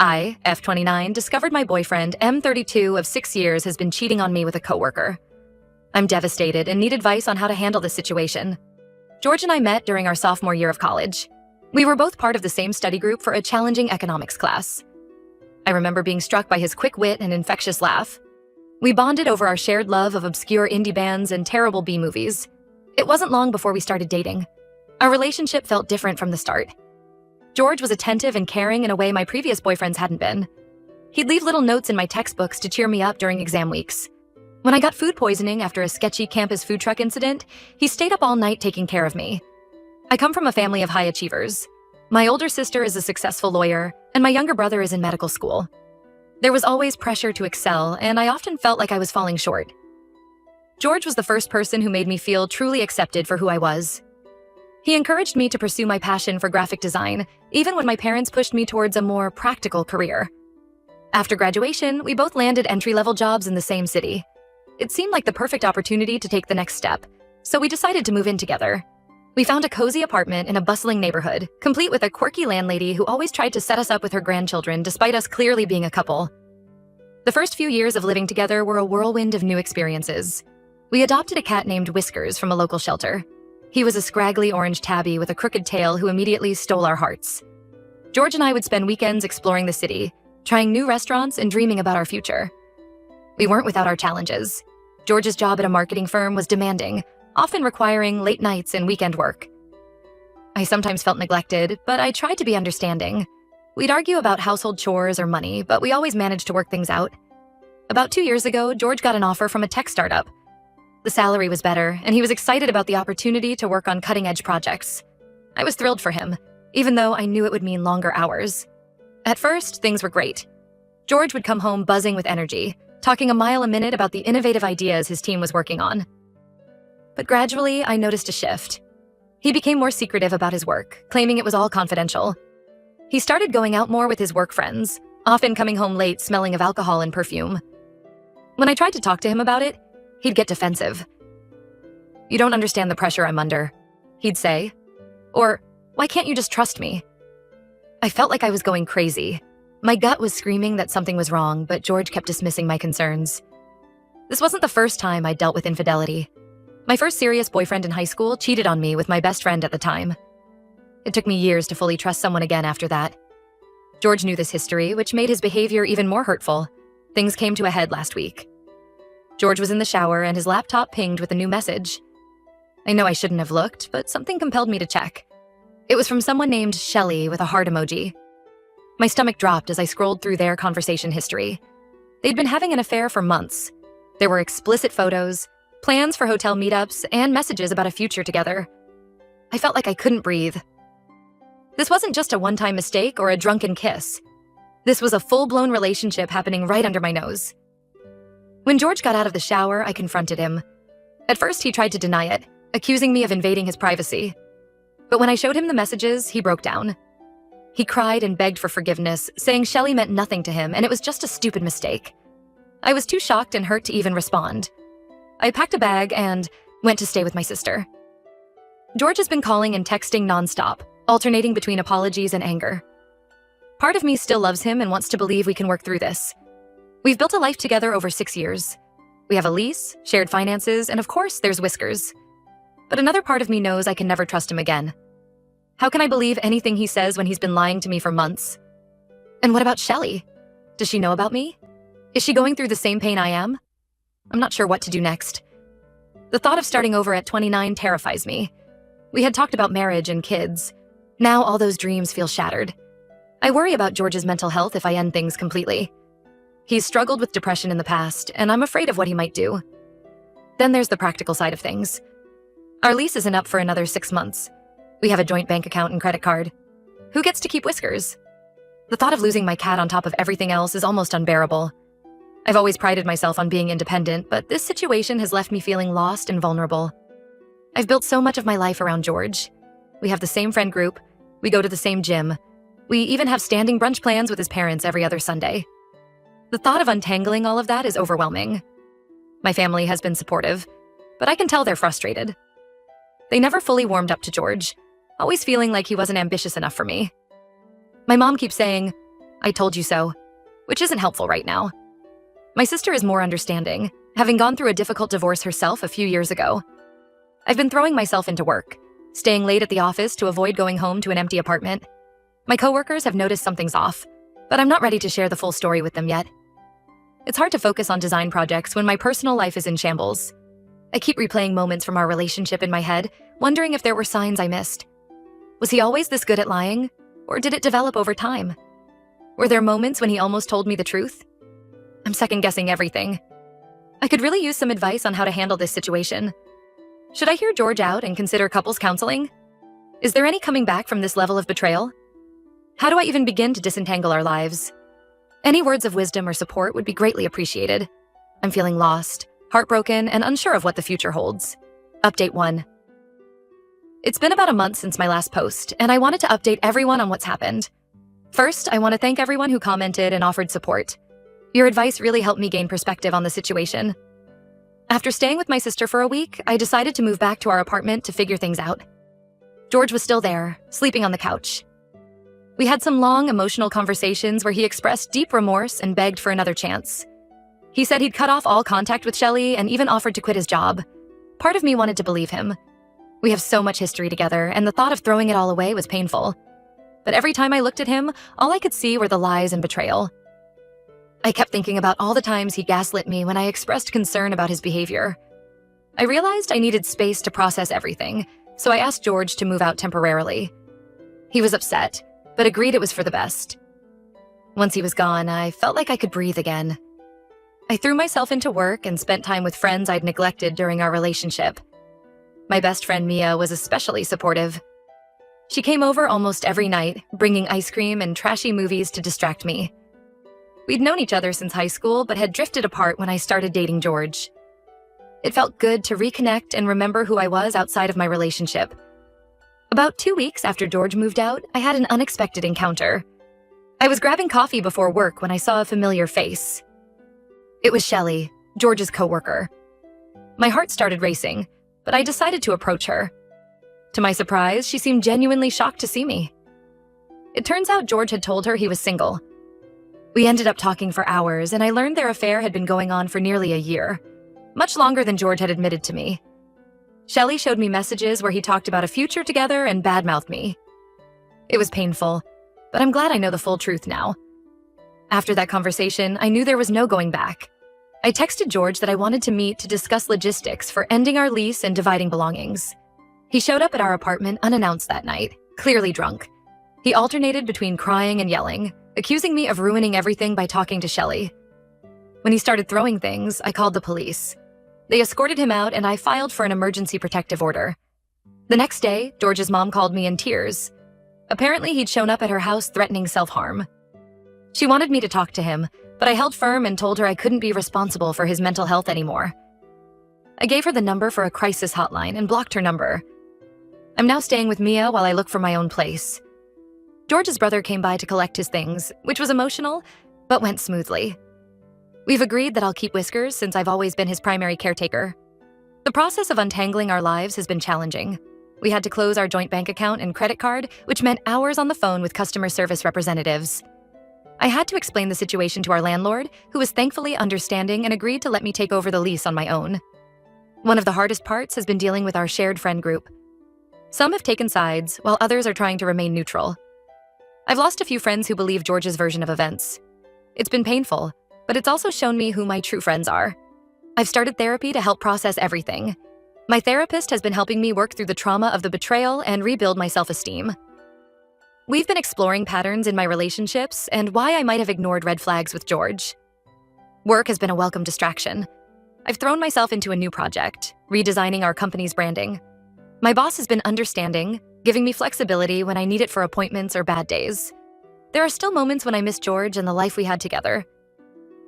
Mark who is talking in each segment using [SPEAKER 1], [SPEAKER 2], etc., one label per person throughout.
[SPEAKER 1] I, F29, discovered my boyfriend, M32 of 6 years, has been cheating on me with a coworker. I'm devastated and need advice on how to handle this situation. George and I met during our sophomore year of college. We were both part of the same study group for a challenging economics class. I remember being struck by his quick wit and infectious laugh. We bonded over our shared love of obscure indie bands and terrible B-movies. It wasn't long before we started dating. Our relationship felt different from the start. George was attentive and caring in a way my previous boyfriends hadn't been. He'd leave little notes in my textbooks to cheer me up during exam weeks. When I got food poisoning after a sketchy campus food truck incident, he stayed up all night taking care of me. I come from a family of high achievers. My older sister is a successful lawyer, and my younger brother is in medical school. There was always pressure to excel, and I often felt like I was falling short. George was the first person who made me feel truly accepted for who I was. He encouraged me to pursue my passion for graphic design, even when my parents pushed me towards a more practical career. After graduation, we both landed entry-level jobs in the same city. It seemed like the perfect opportunity to take the next step, so we decided to move in together. We found a cozy apartment in a bustling neighborhood, complete with a quirky landlady who always tried to set us up with her grandchildren despite us clearly being a couple. The first few years of living together were a whirlwind of new experiences. We adopted a cat named Whiskers from a local shelter. He was a scraggly orange tabby with a crooked tail who immediately stole our hearts. George and I would spend weekends exploring the city, trying new restaurants and dreaming about our future. We weren't without our challenges. George's job at a marketing firm was demanding, often requiring late nights and weekend work. I sometimes felt neglected, but I tried to be understanding. We'd argue about household chores or money, but we always managed to work things out. About 2 years ago, George got an offer from a tech startup. The salary was better, and he was excited about the opportunity to work on cutting-edge projects. I was thrilled for him, even though I knew it would mean longer hours. At first, things were great. George would come home buzzing with energy, talking a mile a minute about the innovative ideas his team was working on. But gradually, I noticed a shift. He became more secretive about his work, claiming it was all confidential. He started going out more with his work friends, often coming home late smelling of alcohol and perfume. When I tried to talk to him about it, he'd get defensive. "You don't understand the pressure I'm under," he'd say. Or, "Why can't you just trust me?" I felt like I was going crazy. My gut was screaming that something was wrong, but George kept dismissing my concerns. This wasn't the first time I dealt with infidelity. My first serious boyfriend in high school cheated on me with my best friend at the time. It took me years to fully trust someone again after that. George knew this history, which made his behavior even more hurtful. Things came to a head last week. George was in the shower and his laptop pinged with a new message. I know I shouldn't have looked, but something compelled me to check. It was from someone named Shelly with a heart emoji. My stomach dropped as I scrolled through their conversation history. They'd been having an affair for months. There were explicit photos, plans for hotel meetups, and messages about a future together. I felt like I couldn't breathe. This wasn't just a one-time mistake or a drunken kiss. This was a full-blown relationship happening right under my nose. When George got out of the shower, I confronted him. At first, he tried to deny it, accusing me of invading his privacy. But when I showed him the messages, he broke down. He cried and begged for forgiveness, saying Shelly meant nothing to him and it was just a stupid mistake. I was too shocked and hurt to even respond. I packed a bag and went to stay with my sister. George has been calling and texting nonstop, alternating between apologies and anger. Part of me still loves him and wants to believe we can work through this. We've built a life together over 6 years. We have a lease, shared finances, and of course, there's Whiskers. But another part of me knows I can never trust him again. How can I believe anything he says when he's been lying to me for months? And what about Shelly? Does she know about me? Is she going through the same pain I am? I'm not sure what to do next. The thought of starting over at 29 terrifies me. We had talked about marriage and kids. Now all those dreams feel shattered. I worry about George's mental health if I end things completely. He's struggled with depression in the past, and I'm afraid of what he might do. Then there's the practical side of things. Our lease isn't up for another 6 months. We have a joint bank account and credit card. Who gets to keep Whiskers? The thought of losing my cat on top of everything else is almost unbearable. I've always prided myself on being independent, but this situation has left me feeling lost and vulnerable. I've built so much of my life around George. We have the same friend group. We go to the same gym. We even have standing brunch plans with his parents every other Sunday. The thought of untangling all of that is overwhelming. My family has been supportive, but I can tell they're frustrated. They never fully warmed up to George, always feeling like he wasn't ambitious enough for me. My mom keeps saying, "I told you so," which isn't helpful right now. My sister is more understanding, having gone through a difficult divorce herself a few years ago. I've been throwing myself into work, staying late at the office to avoid going home to an empty apartment. My coworkers have noticed something's off, but I'm not ready to share the full story with them yet. It's hard to focus on design projects when my personal life is in shambles. I keep replaying moments from our relationship in my head, wondering if there were signs I missed. Was he always this good at lying, or did it develop over time? Were there moments when he almost told me the truth? I'm second-guessing everything. I could really use some advice on how to handle this situation. Should I hear George out and consider couples counseling? Is there any coming back from this level of betrayal? How do I even begin to disentangle our lives? Any words of wisdom or support would be greatly appreciated. I'm feeling lost, heartbroken, and unsure of what the future holds. Update 1. It's been about a month since my last post, and I wanted to update everyone on what's happened. First, I want to thank everyone who commented and offered support. Your advice really helped me gain perspective on the situation. After staying with my sister for a week, I decided to move back to our apartment to figure things out. George was still there, sleeping on the couch. We had some long, emotional conversations where he expressed deep remorse and begged for another chance. He said he'd cut off all contact with Shelley and even offered to quit his job. Part of me wanted to believe him. We have so much history together, and the thought of throwing it all away was painful. But every time I looked at him, all I could see were the lies and betrayal. I kept thinking about all the times he gaslit me when I expressed concern about his behavior. I realized I needed space to process everything, so I asked George to move out temporarily. He was upset, but agreed it was for the best. Once he was gone, I felt like I could breathe again. I threw myself into work and spent time with friends I'd neglected during our relationship. My best friend Mia was especially supportive. She came over almost every night, bringing ice cream and trashy movies to distract me. We'd known each other since high school, but had drifted apart when I started dating George. It felt good to reconnect and remember who I was outside of my relationship. About 2 weeks after George moved out, I had an unexpected encounter. I was grabbing coffee before work when I saw a familiar face. It was Shelley, George's coworker. My heart started racing, but I decided to approach her. To my surprise, she seemed genuinely shocked to see me. It turns out George had told her he was single. We ended up talking for hours, and I learned their affair had been going on for nearly a year, much longer than George had admitted to me. Shelley showed me messages where he talked about a future together and badmouthed me. It was painful, but I'm glad I know the full truth now. After that conversation, I knew there was no going back. I texted George that I wanted to meet to discuss logistics for ending our lease and dividing belongings. He showed up at our apartment unannounced that night, clearly drunk. He alternated between crying and yelling, accusing me of ruining everything by talking to Shelley. When he started throwing things, I called the police. They escorted him out, and I filed for an emergency protective order. The next day, George's mom called me in tears. Apparently, he'd shown up at her house threatening self-harm. She wanted me to talk to him, but I held firm and told her I couldn't be responsible for his mental health anymore. I gave her the number for a crisis hotline and blocked her number. I'm now staying with Mia while I look for my own place. George's brother came by to collect his things, which was emotional, but went smoothly. We've agreed that I'll keep Whiskers since I've always been his primary caretaker. The process of untangling our lives has been challenging. We had to close our joint bank account and credit card, which meant hours on the phone with customer service representatives. I had to explain the situation to our landlord, who was thankfully understanding and agreed to let me take over the lease on my own. One of the hardest parts has been dealing with our shared friend group. Some have taken sides, while others are trying to remain neutral. I've lost a few friends who believe George's version of events. It's been painful, but it's also shown me who my true friends are. I've started therapy to help process everything. My therapist has been helping me work through the trauma of the betrayal and rebuild my self-esteem. We've been exploring patterns in my relationships and why I might have ignored red flags with George. Work has been a welcome distraction. I've thrown myself into a new project, redesigning our company's branding. My boss has been understanding, giving me flexibility when I need it for appointments or bad days. There are still moments when I miss George and the life we had together.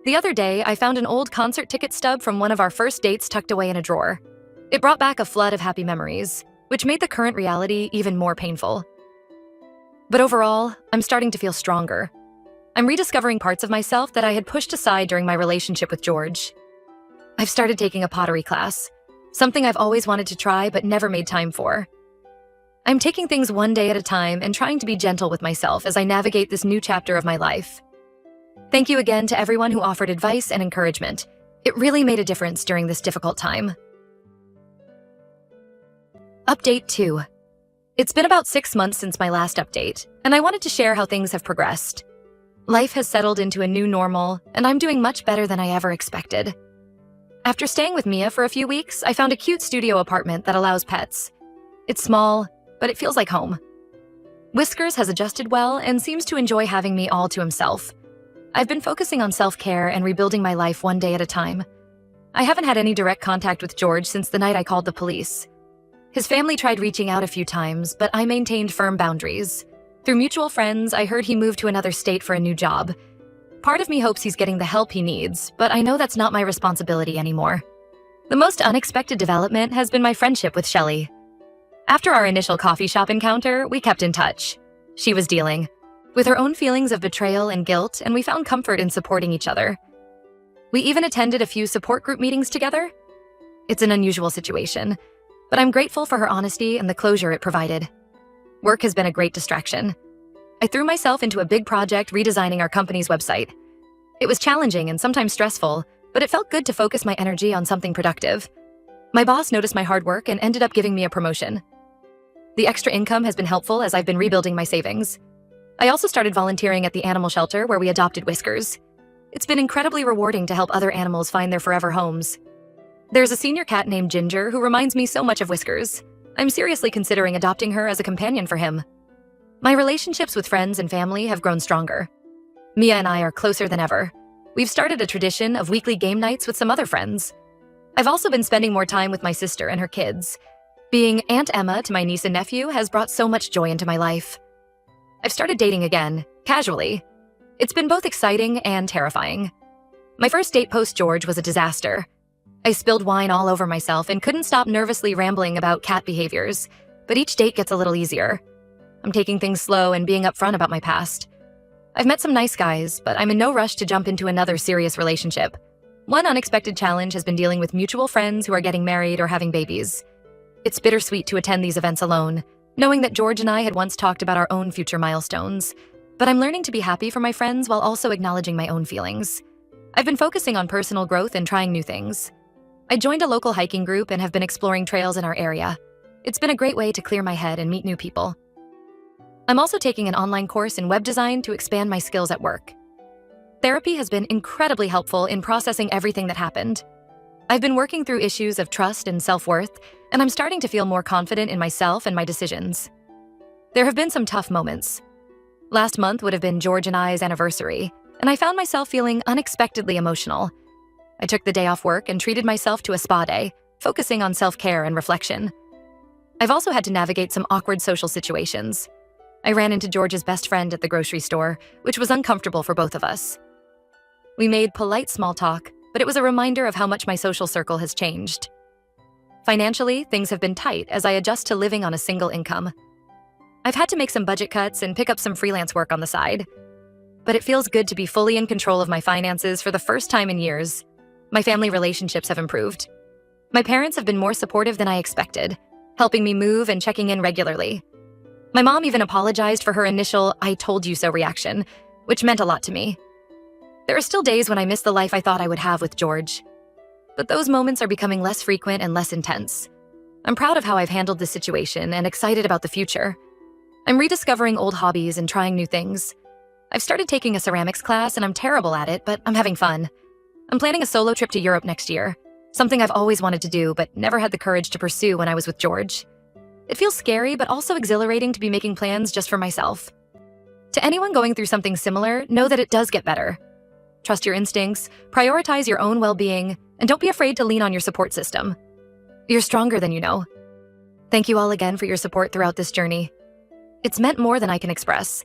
[SPEAKER 1] The other day, I found an old concert ticket stub from one of our first dates tucked away in a drawer. It brought back a flood of happy memories, which made the current reality even more painful. But overall, I'm starting to feel stronger. I'm rediscovering parts of myself that I had pushed aside during my relationship with George. I've started taking a pottery class, something I've always wanted to try but never made time for. I'm taking things one day at a time and trying to be gentle with myself as I navigate this new chapter of my life. Thank you again to everyone who offered advice and encouragement. It really made a difference during this difficult time. Update 2. It's been about 6 months since my last update, and I wanted to share how things have progressed. Life has settled into a new normal, and I'm doing much better than I ever expected. After staying with Mia for a few weeks, I found a cute studio apartment that allows pets. It's small, but it feels like home. Whiskers has adjusted well and seems to enjoy having me all to himself. I've been focusing on self-care and rebuilding my life one day at a time. I haven't had any direct contact with George since the night I called the police. His family tried reaching out a few times, but I maintained firm boundaries. Through mutual friends, I heard he moved to another state for a new job. Part of me hopes he's getting the help he needs, but I know that's not my responsibility anymore. The most unexpected development has been my friendship with Shelley. After our initial coffee shop encounter, we kept in touch. She was dealing with her own feelings of betrayal and guilt, and we found comfort in supporting each other. We even attended a few support group meetings together. It's an unusual situation, but I'm grateful for her honesty and the closure it provided. Work has been a great distraction. I threw myself into a big project redesigning our company's website. It was challenging and sometimes stressful, but it felt good to focus my energy on something productive. My boss noticed my hard work and ended up giving me a promotion. The extra income has been helpful as I've been rebuilding my savings. I also started volunteering at the animal shelter where we adopted Whiskers. It's been incredibly rewarding to help other animals find their forever homes. There's a senior cat named Ginger who reminds me so much of Whiskers. I'm seriously considering adopting her as a companion for him. My relationships with friends and family have grown stronger. Mia and I are closer than ever. We've started a tradition of weekly game nights with some other friends. I've also been spending more time with my sister and her kids. Being Aunt Emma to my niece and nephew has brought so much joy into my life. I've started dating again, casually. It's been both exciting and terrifying. My first date post-George was a disaster. I spilled wine all over myself and couldn't stop nervously rambling about cat behaviors, but each date gets a little easier. I'm taking things slow and being upfront about my past. I've met some nice guys, but I'm in no rush to jump into another serious relationship. One unexpected challenge has been dealing with mutual friends who are getting married or having babies. It's bittersweet to attend these events alone, knowing that George and I had once talked about our own future milestones, but I'm learning to be happy for my friends while also acknowledging my own feelings. I've been focusing on personal growth and trying new things. I joined a local hiking group and have been exploring trails in our area. It's been a great way to clear my head and meet new people. I'm also taking an online course in web design to expand my skills at work. Therapy has been incredibly helpful in processing everything that happened. I've been working through issues of trust and self-worth, and I'm starting to feel more confident in myself and my decisions. There have been some tough moments. Last month would have been George and I's anniversary, and I found myself feeling unexpectedly emotional. I took the day off work and treated myself to a spa day, focusing on self-care and reflection. I've also had to navigate some awkward social situations. I ran into George's best friend at the grocery store, which was uncomfortable for both of us. We made polite small talk, but it was a reminder of how much my social circle has changed. Financially, things have been tight as I adjust to living on a single income. I've had to make some budget cuts and pick up some freelance work on the side. But it feels good to be fully in control of my finances for the first time in years. My family relationships have improved. My parents have been more supportive than I expected, helping me move and checking in regularly. My mom even apologized for her initial "I told you so" reaction, which meant a lot to me. There are still days when I miss the life I thought I would have with George. But those moments are becoming less frequent and less intense. I'm proud of how I've handled this situation and excited about the future. I'm rediscovering old hobbies and trying new things. I've started taking a ceramics class and I'm terrible at it, but I'm having fun. I'm planning a solo trip to Europe next year, something I've always wanted to do but never had the courage to pursue when I was with George. It feels scary but also exhilarating to be making plans just for myself. To anyone going through something similar, know that it does get better. Trust your instincts, prioritize your own well-being, and don't be afraid to lean on your support system. You're stronger than you know. Thank you all again for your support throughout this journey. It's meant more than I can express.